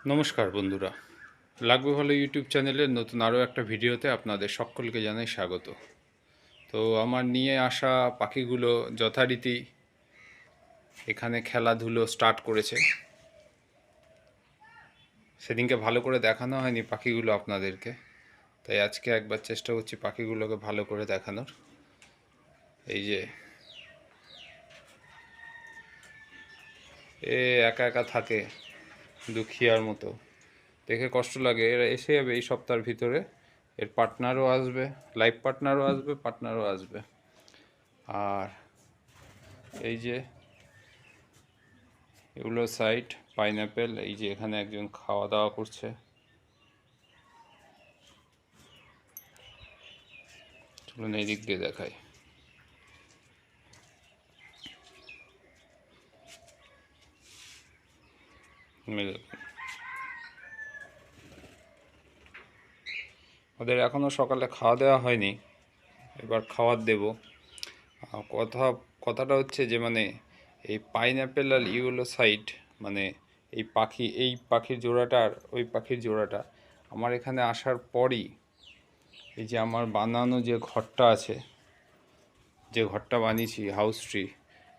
নমস্কার বন্ধুরা, লাগবে ভালো ইউটিউব চ্যানেলের নতুন আরও একটা ভিডিওতে আপনাদের সকলকে জানাই স্বাগত। তো আমার নিয়ে আসা পাখিগুলো যথারীতি এখানে খেলাধুলো স্টার্ট করেছে। সেদিনকে ভালো করে দেখানো হয়নি পাখিগুলো আপনাদেরকে, তাই আজকে একবার চেষ্টা করছি পাখিগুলোকে ভালো করে দেখানোর। এই যে এ একা একা থাকে দুখিয়ার মতো, দেখে কষ্ট লাগে। এরা এসে যাবে এই সপ্তাহের ভিতরে, এর পার্টনারও আসবে, লাইফ পার্টনারও আসবে। আর এই যে এগুলো সাইড পাইনঅ্যাপেল, এই যে এখানে একজন খাওয়া দাওয়া করছে। চলুন এই দিক দিয়ে দেখাই। ওদের এখনও সকালে খাওয়া দেওয়া হয়নি, এবার খাবার দেব। কথাটা হচ্ছে যে মানে এই পাইনঅ্যাপেল আর ইউলো সাইড, মানে এই পাখির জোড়াটা আর ওই পাখির জোড়াটা আমার এখানে আসার পরই এই যে আমার বানানো যে ঘরটা আছে, যে ঘরটা বানিয়েছি হাউস ট্রি,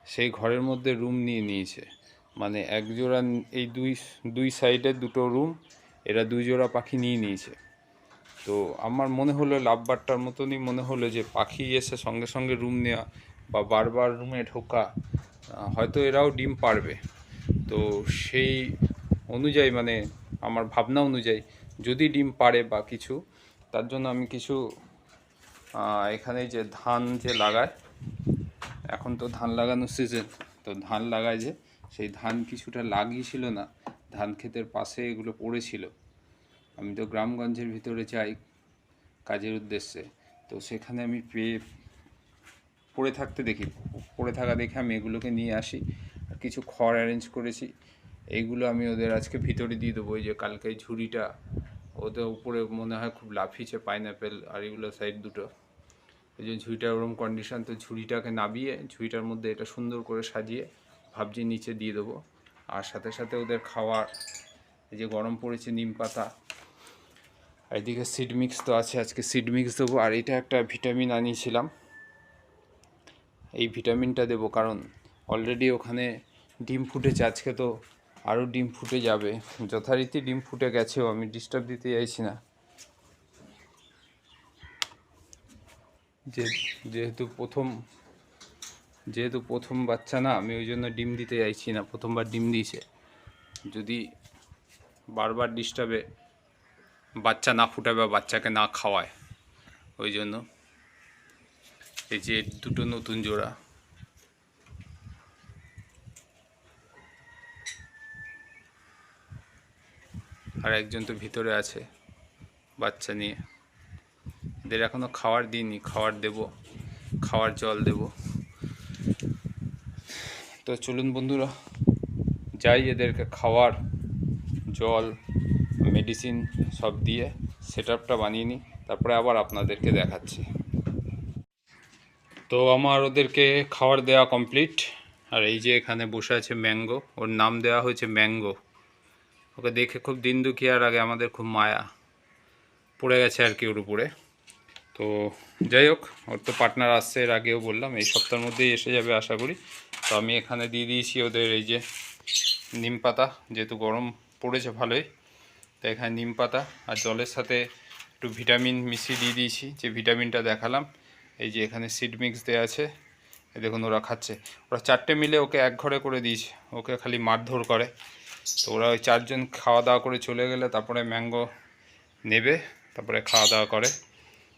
সেই ঘরের মধ্যে রুম নিয়ে নিয়েছে। মানে এক জোড়া, এই দুই সাইডের দুটো রুম এরা দুই জোড়া পাখি নিয়ে নিয়েছে। তো আমার মনে হলো লাভবারটার মতনই মনে হলো যে পাখি এসে সঙ্গে সঙ্গে রুম নেওয়া বা বারবার রুমে ঢোকা, হয়তো এরাও ডিম পারবে। তো সেই অনুযায়ী মানে আমার ভাবনা অনুযায়ী যদি ডিম পারে বা কিছু, তার জন্য আমি কিছু এখানে যে ধান যে লাগায়, এখন তো ধান লাগানোর সিজন, তো ধান লাগায় যে সেই ধান কিছুটা লাগিয়েছিল না, ধান ক্ষেতের পাশে এগুলো পড়েছিল। আমি তো গ্রামগঞ্জের ভিতরে যাই কাজের উদ্দেশ্যে, তো সেখানে আমি পড়ে থাকা দেখে আমি এগুলোকে নিয়ে আসি আর কিছু খড় অ্যারেঞ্জ করেছি। এইগুলো আমি ওদের আজকে ভিতরে দিয়ে দেবো। ওই যে কালকে ঝুড়িটা ওদের উপরে মনে হয় খুব লাফিয়েছে পাইনঅ্যাপেল আর এগুলো সাইড দুটো, এই যে ঝুড়িটার ওরম কন্ডিশন, তো ঝুড়িটাকে নাবিয়ে ঝুড়িটার মধ্যে এটা সুন্দর করে সাজিয়ে ভাবছি নিচে দিয়ে দেবো। আর সাথে সাথে ওদের খাওয়ার, এই যে গরম পড়েছে, নিম পাতা, আর এদিকে সিড মিক্স তো আছে, আজকে সিড মিক্স দেবো। আর এটা একটা ভিটামিন আনিয়েছিলাম, এই ভিটামিনটা দেবো কারণ অলরেডি ওখানে ডিম ফুটেছে, আজকে তো আরও ডিম ফুটে যাবে। যথারীতি ডিম ফুটে গেছেও, আমি ডিস্টার্ব দিতে চাইছি না। যেহেতু প্রথম বাচ্চা না, আমি ওই জন্য ডিম দিতে চাইছি না। প্রথমবার ডিম দিয়েছে, যদি বারবার ডিস্টার্বে বাচ্চা না ফুটাবে বা বাচ্চাকে না খাওয়ায়, ওই জন্য। এই যে দুটো নতুন জোড়া, আর একজন তো ভিতরে আছে বাচ্চা নিয়ে। এদের এখনও খাওয়ার দিইনি, খাওয়ার দেব, খাওয়ার জল দেব। তো চলুন বন্ধুরা যাই, এদেরকে খাওয়ার জল মেডিসিন সব দিয়ে সেট আপটা বানিয়ে নিই, তারপরে আবার আপনাদেরকে দেখাচ্ছি। তো আমার ওদেরকে খাবার দেওয়া কমপ্লিট। আর এই যে এখানে বসে আছে ম্যাঙ্গো, ওর নাম দেওয়া হয়েছে ম্যাঙ্গো। ওকে দেখে খুব দিন দুঃখিয়ার আগে আমাদের খুব মায়া পড়ে গেছে আর কি ওর উপরে। তো যাই হোক, ওর তো পার্টনার আসছে, এর আগেও বললাম এই সপ্তাহের মধ্যেই এসে যাবে আশা করি। তো আমি এখানে দিয়ে দিয়েছি ওদের এই যে নিম পাতা, যেহেতু গরম পড়েছে ভালোই, তো এখানে নিম পাতা আর জলের সাথে একটু ভিটামিন মিশিয়ে দিয়ে দিয়েছি, যে ভিটামিনটা দেখালাম। এই যে এখানে সিড মিক্স দেওয়া আছে, দেখুন ওরা খাচ্ছে। ওরা চারটে মিলে ওকে এক ঘরে করে দিয়েছে, ওকে খালি মারধর করে। তো ওরা ওই চারজন খাওয়া দাওয়া করে চলে গেলে তারপরে ম্যাঙ্গো নেবে, তারপরে খাওয়া দাওয়া করে।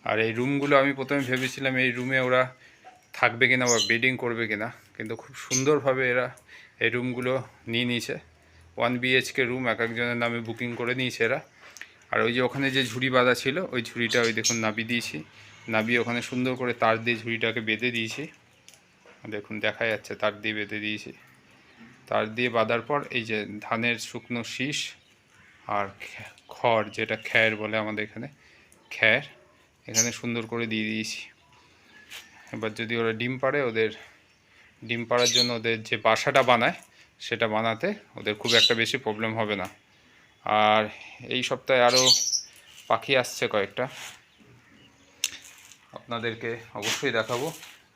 আর এই রুমগুলো আমি প্রথমে ভেবেছিলাম এই রুমে ওরা থাকবে কিনা বা ব্রিডিং করবে কিনা, কিন্তু খুব সুন্দরভাবে এরা এই রুমগুলো নিয়ে নিয়েছে। 1 BHK রুম এক একজনের নামে বুকিং করে নিয়েছে এরা। আর ওই যে ওখানে যে ঝুড়ি বাঁধা ছিল, ওই ঝুড়িটা ওই দেখুন নাবিয়ে দিয়েছি, নাবিয়ে ওখানে সুন্দর করে তার দিয়ে ঝুড়িটাকে বেঁধে দিয়েছি। দেখুন দেখা যাচ্ছে তার দিয়ে বেঁধে দিয়েছি। তার দিয়ে বাঁধার পর এই যে ধানের শুকনো শীষ আর খড়, যেটা খ্যার বলে আমাদের এখানে, খ্যার এখানে সুন্দর করে দিয়ে দিয়েছি। এবার যদি ওরা ডিম পাড়ে, ওদের ডিম পাড়ার জন্য ওদের যে বাসাটা বানায় সেটা বানাতে ওদের খুব একটা বেশি প্রবলেম হবে না। আর এই সপ্তাহে আরও পাখি আসছে কয়েকটা, আপনাদেরকে অবশ্যই দেখাবো।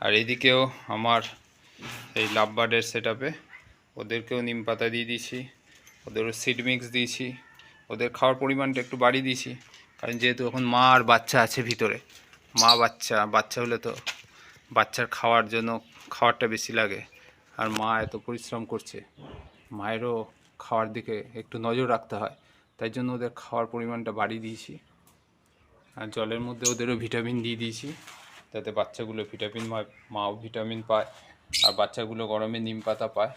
আর এদিকেও আমার এই লাভ বার্ডের সেট আপে ওদেরকেও নিম পাতা দিয়ে দিয়েছি, ওদেরও সিড মিক্স দিয়েছি, ওদের খাওয়ার পরিমাণটা একটু বাড়িয়ে দিয়েছি, কারণ যেহেতু এখন মা আর বাচ্চা আছে ভিতরে, মা বাচ্চা হলে তো বাচ্চার খাওয়ার জন্য খাবারটা বেশি লাগে, আর মা এত পরিশ্রম করছে, মায়েরও খাওয়ার দিকে একটু নজর রাখতে হয়, তাই জন্য ওদের খাওয়ার পরিমাণটা বাড়িয়ে দিয়েছি। আর জলের মধ্যে ওদেরও ভিটামিন দিয়ে দিয়েছি, যাতে বাচ্চাগুলো ভিটামিন মাও ভিটামিন পায় আর বাচ্চাগুলো গরমে নিম পাতা পায়।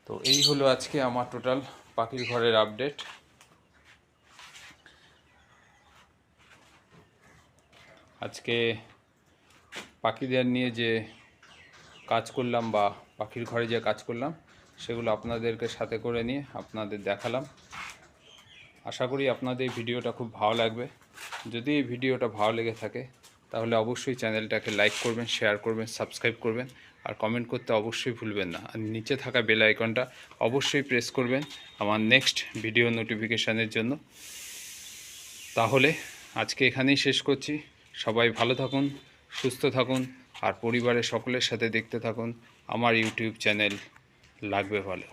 তো এই হলো আজকে আমার টোটাল পাখির ঘরের আপডেট। আজকে পাখিদের নিয়ে যে কাজ করলাম বা পাখির ঘরে যে কাজ করলাম সেগুলো আপনাদেরকে সাথে করে নিয়ে আপনাদের দেখালাম। আশা করি আপনাদের ভিডিওটা খুব ভালো লাগবে। যদি এই ভিডিওটা ভালো লেগে থাকে তাহলে অবশ্যই চ্যানেলটাকে লাইক করবেন, শেয়ার করবেন, সাবস্ক্রাইব করবেন, আর কমেন্ট করতে অবশ্যই ভুলবেন না। আর নিচে থাকা বেল আইকনটা অবশ্যই প্রেস করবেন আমার নেক্সট ভিডিও নোটিফিকেশানের জন্য। তাহলে আজকে এখানেই শেষ করছি। সবাই ভালো থাকুন, সুস্থ থাকুন, আর পরিবারের সকলের সাথে দেখতে থাকুন আমার ইউটিউব চ্যানেল লাগবে ভালো।